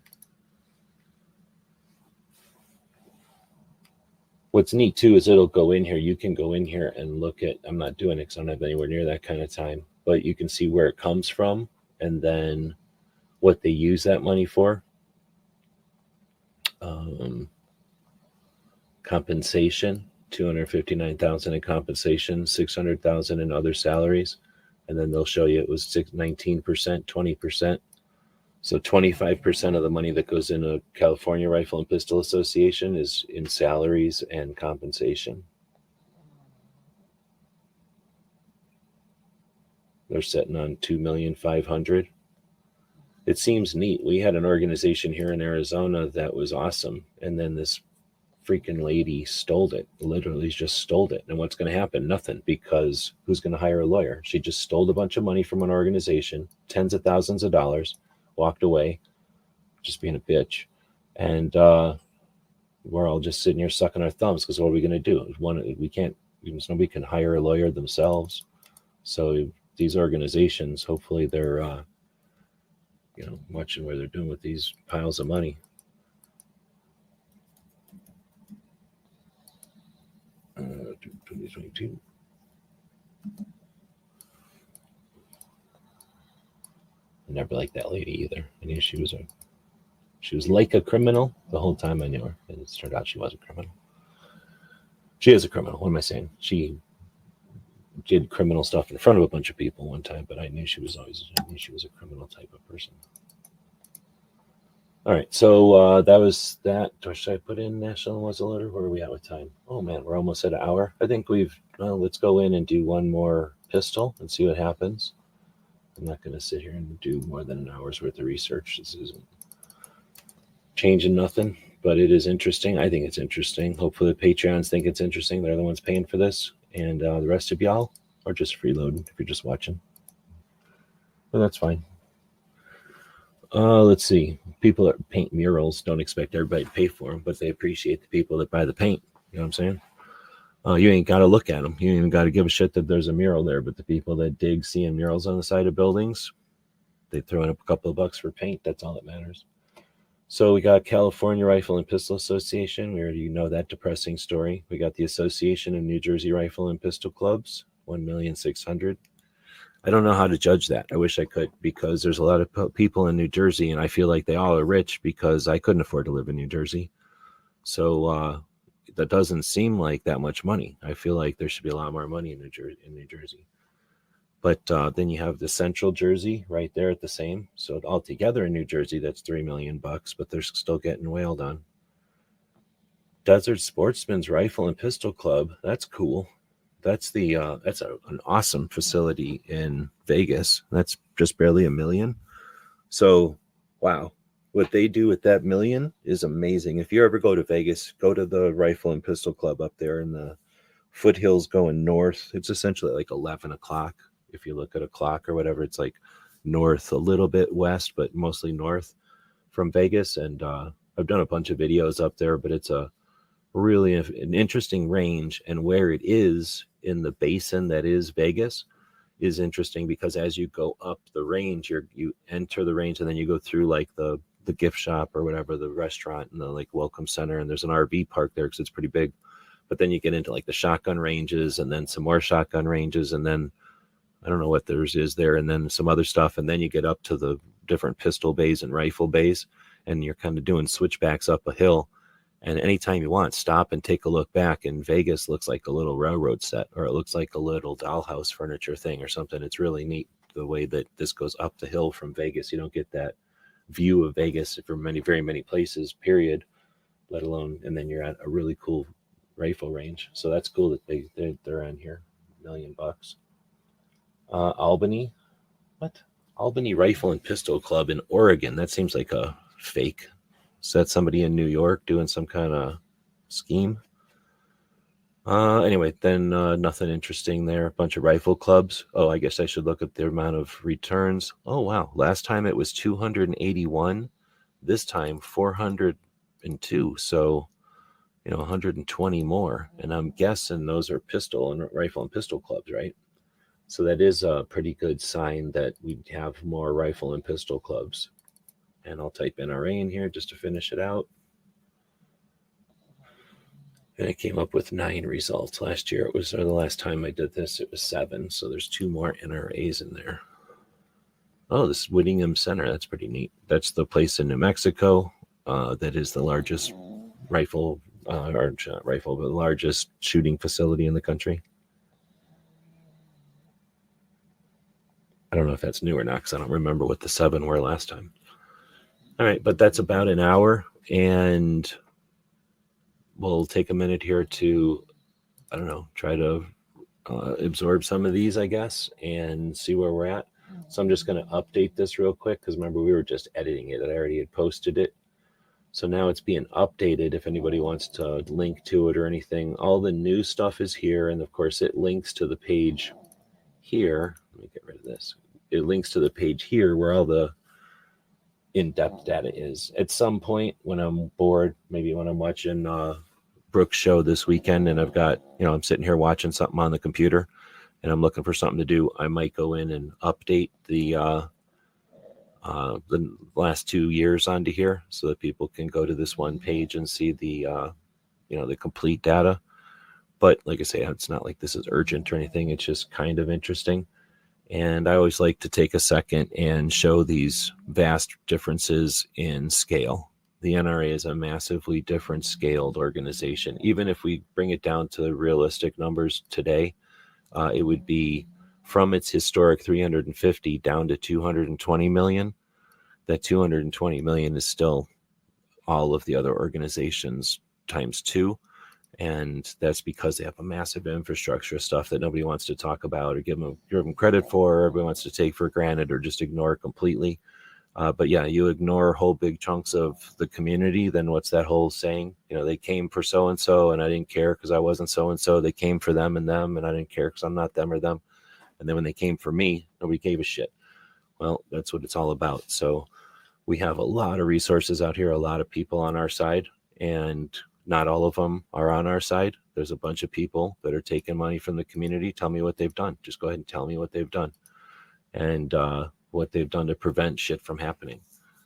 What's neat too is it'll go in here. You can go in here and look at, I'm not doing it because I don't have anywhere near that kind of time, but you can see where it comes from and then what they use that money for. Compensation, 259,000 in compensation, 600,000 in other salaries, and then they'll show you it was 19%, 20%. So 25% of the money that goes into California Rifle and Pistol Association is in salaries and compensation. They're sitting on 2,500,000. It seems neat. We had an organization here in Arizona that was awesome, and then this freaking lady stole it. Literally just stole it. And what's going to happen? Nothing, because who's going to hire a lawyer? She just stole a bunch of money from an organization, tens of thousands of dollars, walked away, just being a bitch. And we're all just sitting here sucking our thumbs because what are we going to do? We can't, nobody can hire a lawyer themselves. So these organizations, hopefully they're, watching what they're doing with these piles of money. 2022. I never liked that lady either. I knew she was like a criminal the whole time I knew her. And it turned out she was a criminal. She is a criminal. What am I saying? She did criminal stuff in front of a bunch of people one time, but I knew she was a criminal type of person. All right, so that was that. Should I put in National Muzzleloader? Where are we at with time? Oh man, we're almost at an hour. I think let's go in and do one more pistol and see what happens. I'm not going to sit here and do more than an hour's worth of research. This isn't changing nothing, but it is interesting. I think it's interesting. Hopefully the Patreons think it's interesting. They're the ones paying for this. And the rest of y'all are just freeloading if you're just watching. But that's fine. Let's see. People that paint murals don't expect everybody to pay for them, but they appreciate the people that buy the paint. You know what I'm saying? You ain't got to look at them. You ain't even got to give a shit that there's a mural there. But the people that dig seeing murals on the side of buildings, they throw in a couple of bucks for paint. That's all that matters. So we got California Rifle and Pistol Association. We already know that depressing story. We got the Association of New Jersey Rifle and Pistol Clubs, 1,600,000. I don't know how to judge that. I wish I could, because there's a lot of people in New Jersey, and I feel like they all are rich because I couldn't afford to live in New Jersey. So that doesn't seem like that much money. I feel like there should be a lot more money in New Jersey. But then you have the Central Jersey right there at the same. So altogether in New Jersey, that's $3 million, but they're still getting wailed on. Desert Sportsman's Rifle and Pistol Club. That's cool. That's an awesome facility in Vegas. That's just barely $1 million. So, wow. What they do with that $1 million is amazing. If you ever go to Vegas, go to the Rifle and Pistol Club up there in the foothills going north. It's essentially like 11 o'clock. If you look at a clock or whatever, it's like north, a little bit west, but mostly north from Vegas. And I've done a bunch of videos up there, but it's a really an interesting range. And where it is in the basin that is Vegas is interesting, because as you go up the range, you enter the range and then you go through like the gift shop or whatever, the restaurant and the like welcome center. And there's an RV park there because it's pretty big. But then you get into like the shotgun ranges and then some more shotgun ranges. And then I don't know what theirs is there, and then some other stuff. And then you get up to the different pistol bays and rifle bays, and you're kind of doing switchbacks up a hill. And anytime you want, stop and take a look back. And Vegas looks like a little railroad set, or it looks like a little dollhouse furniture thing or something. It's really neat the way that this goes up the hill from Vegas. You don't get that view of Vegas from very many places, period, let alone, and then you're at a really cool rifle range. So that's cool that they're on here. $1 million. Albany Rifle and Pistol Club in Oregon. That seems like a fake. Is that somebody in New York doing some kind of scheme? Anyway, then nothing interesting there. A bunch of rifle clubs. Oh, I guess I should look at the amount of returns. Oh, wow. Last time it was 281. This time 402. So, 120 more. And I'm guessing those are pistol and rifle and pistol clubs, right? So that is a pretty good sign that we have more rifle and pistol clubs. And I'll type NRA in here just to finish it out. And I came up with 9 results. Last year, or the last time I did this, it was 7. So there's 2 more NRAs in there. Oh, this is Whittingham Center. That's pretty neat. That's the place in New Mexico that is the largest rifle, or not rifle, but the largest shooting facility in the country. I don't know if that's new or not because I don't remember what the 7 were last time. All right, but that's about an hour, and we'll take a minute here to, I don't know, try to absorb some of these, I guess, and see where we're at. So I'm just going to update this real quick because remember, we were just editing it. I already had posted it. So now it's being updated if anybody wants to link to it or anything. All the new stuff is here, and of course, it links to the page here. Let me get rid of this. It links to the page here where all the in-depth data is. At some point when I'm bored, maybe when I'm watching Brooks' show this weekend and I've got, I'm sitting here watching something on the computer and I'm looking for something to do, I might go in and update the last 2 years onto here so that people can go to this one page and see the the complete data. But like I say, it's not like this is urgent or anything. It's just kind of interesting. And I always like to take a second and show these vast differences in scale. The NRA is a massively different scaled organization. Even if we bring it down to realistic numbers today, it would be from its historic 350 down to 220 million. That 220 million is still all of the other organizations times 2. And that's because they have a massive infrastructure stuff that nobody wants to talk about or give them credit for, or everybody wants to take for granted or just ignore completely. But yeah, you ignore whole big chunks of the community, then what's that whole saying? They came for so-and-so and I didn't care because I wasn't so-and-so. They came for them and I didn't care because I'm not them or them. And then when they came for me, nobody gave a shit. Well, that's what it's all about. So we have a lot of resources out here, a lot of people on our side, and not all of them are on our side. There's a bunch of people that are taking money from the community. Tell me what they've done. Just go ahead and tell me what they've done and what they've done to prevent shit from happening.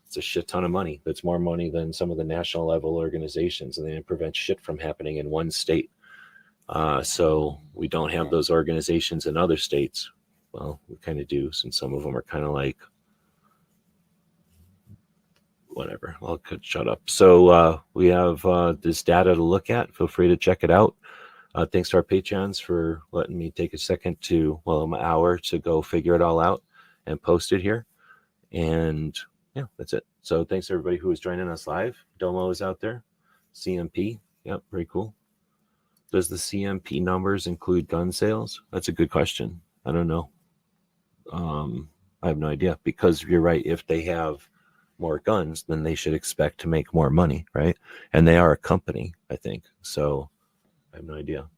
It's a shit ton of money. That's more money than some of the national level organizations, and they didn't prevent shit from happening in one state. So we don't have those organizations in other states. Well, we kind of do, since some of them are kind of like, whatever, I'll shut up. So we have this data to look at. Feel free to check it out. Thanks to our Patreons for letting me take a second to, an hour to go figure it all out and post it here. And yeah, that's it. So thanks to everybody who is joining us live. Domo is out there. CMP. Yep, very cool. Does the CMP numbers include gun sales? That's a good question. I don't know. I have no idea, because you're right. If they have more guns, then they should expect to make more money, right? And they are a company, I think. So I have no idea.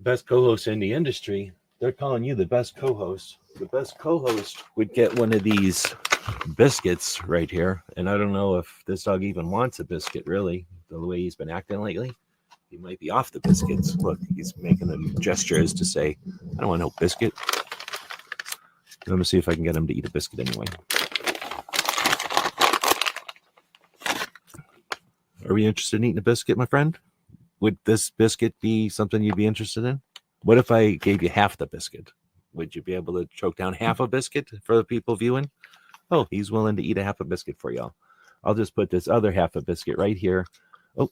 Best co-host in the industry. They're calling you the best co-host. The best co-host would get one of these biscuits right here. And I don't know if this dog even wants a biscuit, really. The way he's been acting lately, he might be off the biscuits. Look, he's making a gesture as to say, I don't want no biscuit. I'm going to see if I can get him to eat a biscuit anyway. Are we interested in eating a biscuit, my friend? Would this biscuit be something you'd be interested in? What if I gave you half the biscuit? Would you be able to choke down half a biscuit for the people viewing? Oh, he's willing to eat a half a biscuit for y'all. I'll just put this other half a biscuit right here. Oh,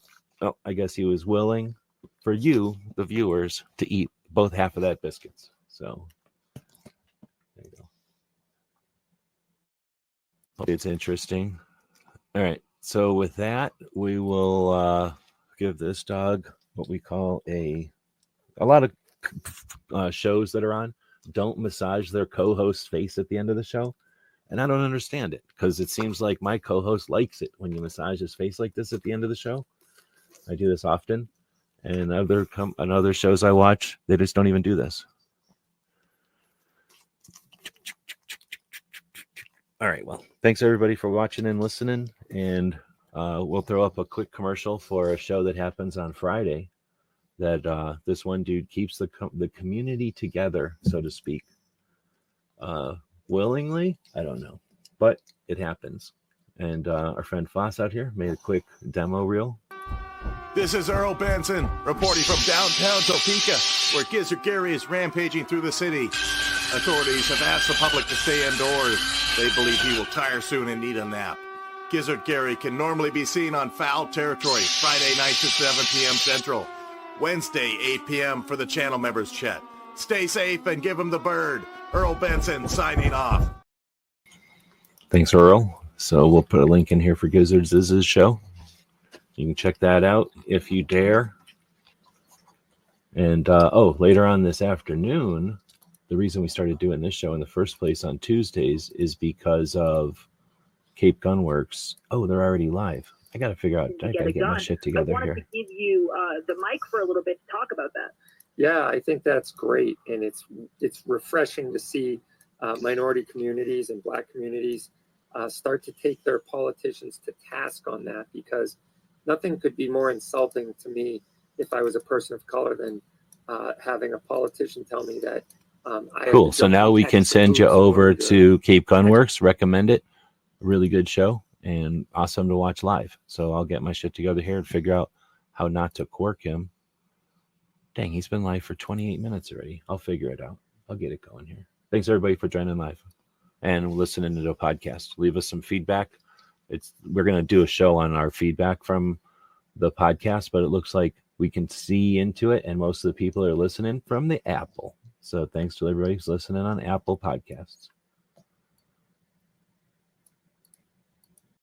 I guess he was willing for you, the viewers, to eat both half of that biscuits. So there you go. It's interesting. All right. So with that, we will give this dog what we call a lot of shows that are on don't massage their co-host's face at the end of the show. And I don't understand it, because it seems like my co-host likes it when you massage his face like this at the end of the show. I do this often. And other shows I watch, they just don't even do this. All right. Well, thanks everybody for watching and listening. And we'll throw up a quick commercial for a show that happens on Friday that this one dude keeps the community together, so to speak. Willingly? I don't know. But it happens. And our friend Foss out here made a quick demo reel. This is Earl Benson reporting from downtown Topeka, where Gizzard Gary is rampaging through the city. Authorities have asked the public to stay indoors. They believe he will tire soon and need a nap. Gizzard Gary can normally be seen on Foul Territory Friday nights at 7 p.m. Central. Wednesday, 8 p.m. for the channel members chat. Stay safe and give him the bird. Earl Benson signing off. Thanks, Earl. So we'll put a link in here for Gizzard's show. You can check that out if you dare. And later on this afternoon, the reason we started doing this show in the first place on Tuesdays is because of Cape Gunworks. Oh, they're already live. I got to figure out. I got to get my shit together here. I wanted to give you the mic for a little bit to talk about that. Yeah, I think that's great, and it's refreshing to see minority communities and Black communities start to take their politicians to task on that, because nothing could be more insulting to me if I was a person of color than having a politician tell me that. Cool. So now we can send you over to Cape Gunworks. Recommend it. Really good show and awesome to watch live. So I'll get my shit together here and figure out how not to quirk him. Dang, he's been live for 28 minutes already. I'll figure it out. I'll get it going here. Thanks everybody for joining live and listening to the podcast. Leave us some feedback. We're going to do a show on our feedback from the podcast, but it looks like we can see into it, and most of the people are listening from the Apple. So thanks to everybody who's listening on Apple Podcasts.